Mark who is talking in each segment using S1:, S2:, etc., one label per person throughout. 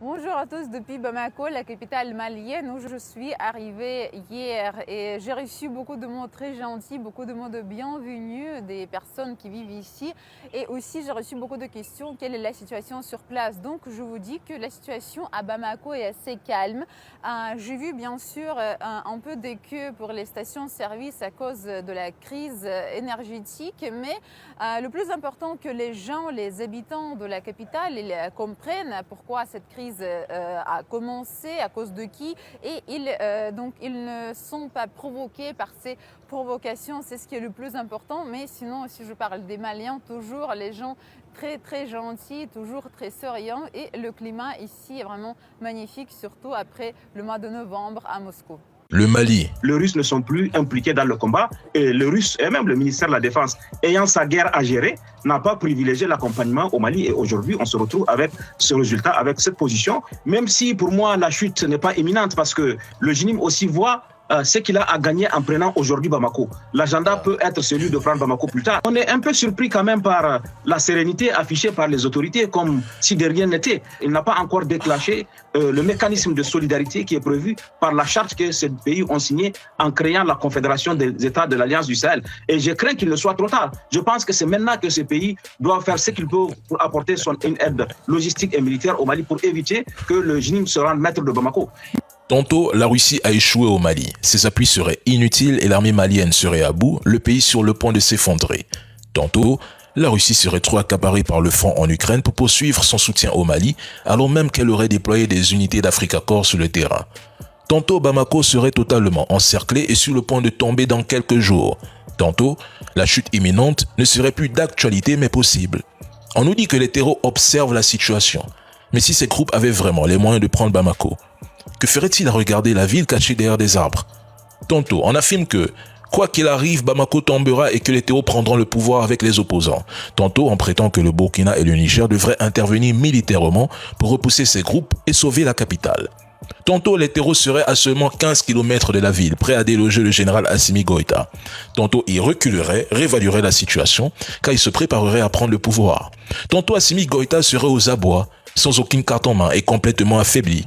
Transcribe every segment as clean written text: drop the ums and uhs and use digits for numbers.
S1: Bonjour à tous depuis Bamako, la capitale malienne où je suis arrivée hier et j'ai reçu beaucoup de mots très gentils, beaucoup de mots de bienvenue des personnes qui vivent ici et aussi j'ai reçu beaucoup de questions, quelle est la situation sur place. Donc je vous dis que la situation à Bamako est assez calme. J'ai vu bien sûr un peu des queues pour les stations-service à cause de la crise énergétique, mais le plus important que les gens, les habitants de la capitale, ils comprennent pourquoi cette crise a commencé, à cause de qui, et donc ils ne sont pas provoqués par ces provocations, c'est ce qui est le plus important. Mais sinon, si je parle des Maliens, toujours les gens très gentils, toujours très souriants, et le climat ici est vraiment magnifique, surtout après le mois de novembre à Moscou.
S2: Le Mali.
S3: Les Russes ne sont plus impliqués dans le combat et les Russes et même le ministère de la Défense, ayant sa guerre à gérer, n'a pas privilégié l'accompagnement au Mali. Et aujourd'hui, on se retrouve avec ce résultat, avec cette position. Même si pour moi, la chute n'est pas imminente parce que le GNIM aussi voit ce qu'il a à gagner en prenant aujourd'hui Bamako. L'agenda peut être celui de prendre Bamako plus tard. On est un peu surpris quand même par la sérénité affichée par les autorités, comme si de rien n'était. Il n'a pas encore déclenché le mécanisme de solidarité qui est prévu par la charte que ces pays ont signée en créant la Confédération des États de l'Alliance du Sahel. Et je crains qu'il ne soit trop tard. Je pense que c'est maintenant que ces pays doivent faire ce qu'ils peuvent pour apporter une aide logistique et militaire au Mali pour éviter que le GNIM se rende maître de Bamako.
S2: Tantôt, la Russie a échoué au Mali. Ses appuis seraient inutiles et l'armée malienne serait à bout, le pays sur le point de s'effondrer. Tantôt, la Russie serait trop accaparée par le front en Ukraine pour poursuivre son soutien au Mali, alors même qu'elle aurait déployé des unités d'Africa Corps sur le terrain. Tantôt, Bamako serait totalement encerclé et sur le point de tomber dans quelques jours. Tantôt, la chute imminente ne serait plus d'actualité mais possible. On nous dit que les terreaux observent la situation. Mais si ces groupes avaient vraiment les moyens de prendre Bamako, que ferait-il à regarder la ville cachée derrière des arbres? Tantôt, on affirme que, quoi qu'il arrive, Bamako tombera et que les terreaux prendront le pouvoir avec les opposants. Tantôt, on prétend que le Burkina et le Niger devraient intervenir militairement pour repousser ces groupes et sauver la capitale. Tantôt, les terreaux seraient à seulement 15 km de la ville, prêts à déloger le général Assimi Goïta. Tantôt, il reculerait, réévaluerait la situation, car il se préparerait à prendre le pouvoir. Tantôt, Assimi Goïta serait aux abois, sans aucune carte en main et complètement affaibli.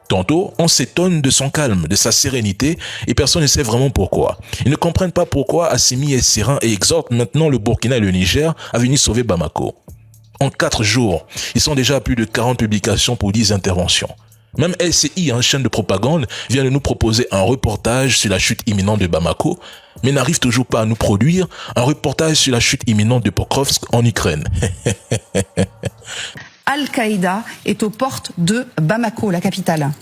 S2: Tantôt, on s'étonne de son calme, de sa sérénité, et personne ne sait vraiment pourquoi. Ils ne comprennent pas pourquoi Assimi est serein et exhorte maintenant le Burkina et le Niger à venir sauver Bamako. En 4 jours, ils sont déjà à plus de 40 publications pour 10 interventions. Même LCI, une chaîne de propagande, vient de nous proposer un reportage sur la chute imminente de Bamako, mais n'arrive toujours pas à nous produire un reportage sur la chute imminente de Pokrovsk en Ukraine.
S4: Al-Qaïda est aux portes de Bamako, la capitale.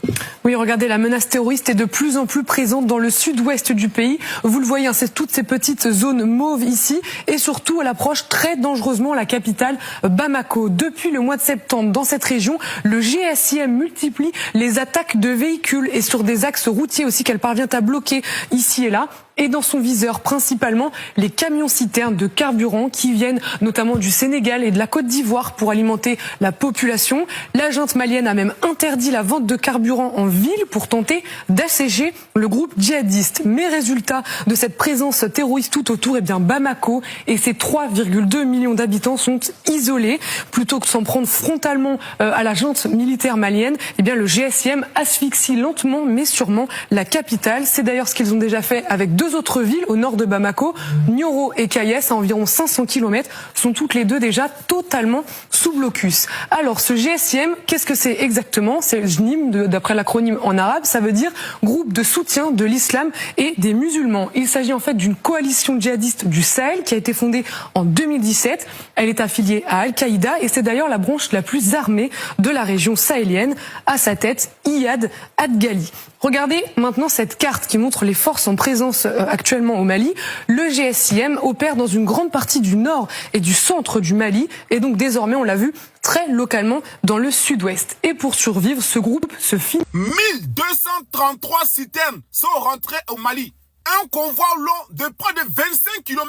S5: Oui, regardez, la menace terroriste est de plus en plus présente dans le sud-ouest du pays. Vous le voyez, c'est toutes ces petites zones mauves ici et surtout elle approche très dangereusement la capitale Bamako. Depuis le mois de septembre, dans cette région, le GSIM multiplie les attaques de véhicules et sur des axes routiers aussi qu'elle parvient à bloquer ici et là. Et dans son viseur, principalement, les camions-citernes de carburant qui viennent notamment du Sénégal et de la Côte d'Ivoire pour alimenter la population. La junte malienne a même interdit la vente de carburant en ville pour tenter d'assécher le groupe djihadiste. Mais résultat de cette présence terroriste tout autour, eh bien Bamako et ses 3,2 millions d'habitants sont isolés. Plutôt que de s'en prendre frontalement à la junte militaire malienne, eh bien le GSIM asphyxie lentement mais sûrement la capitale. C'est d'ailleurs ce qu'ils ont déjà fait avec deux autres villes au nord de Bamako, Nioro et Kayes, à environ 500 km, sont toutes les deux déjà totalement sous blocus. Alors ce GSIM, qu'est-ce que c'est exactement? C'est le GNIM, d'après l'acronyme en arabe, ça veut dire Groupe de soutien de l'islam et des musulmans. Il s'agit en fait d'une coalition djihadiste du Sahel qui a été fondée en 2017. Elle est affiliée à Al-Qaïda et c'est d'ailleurs la branche la plus armée de la région sahélienne. À sa tête, Iyad Adgali. Regardez maintenant cette carte qui montre les forces en présence actuellement au Mali. Le GSIM opère dans une grande partie du nord et du centre du Mali et donc désormais, on l'a vu, très localement dans le sud-ouest. Et pour survivre, ce groupe se finit.
S6: 1233 citernes sont rentrées au Mali. Un convoi long de près de 25 km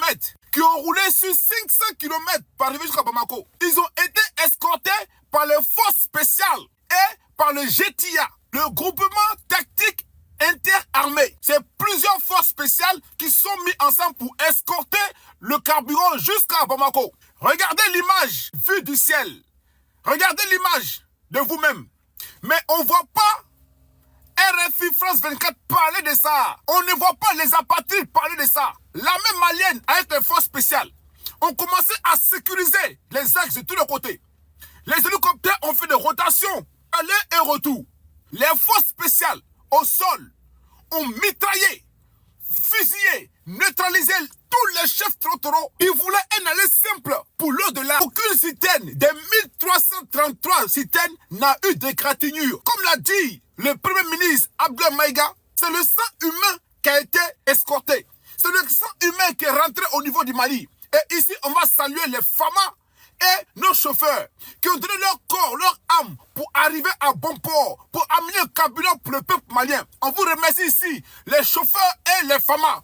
S6: qui ont roulé sur 500 km pour arriver jusqu'à Bamako. Ils ont été escortés par les forces spéciales et par le GTIA, le groupement tactique interarmé. C'est plusieurs forces spéciales qui sont mises ensemble pour escorter le carburant jusqu'à Bamako. Regardez l'image vue du ciel. Regardez l'image de vous-même. Mais on ne voit pas RFI France 24 parler de ça. On ne voit pas les apatrides parler de ça. L'armée malienne, avec les forces spéciales, ont commencé à sécuriser les axes de tous les côtés. Les hélicoptères ont fait des rotations, aller et retour. Les forces spéciales, au sol, ont mitraillé, fusillé, neutralisé tous les chefs trottoraux. Ils voulaient un aller simple pour l'au-delà. Aucune citerne des 1333 citernes n'a eu d'égratignure. Comme l'a dit le Premier ministre Abdoulaye Maïga, c'est le sang humain qui a été escorté. C'est le sang humain qui est rentré au niveau du Mali. Et ici, on va saluer les FAMA et nos chauffeurs qui ont donné leur corps, leur âme pour arriver à bon port, pour amener le carburant pour le peuple malien. On vous remercie ici, les chauffeurs et les FAMA.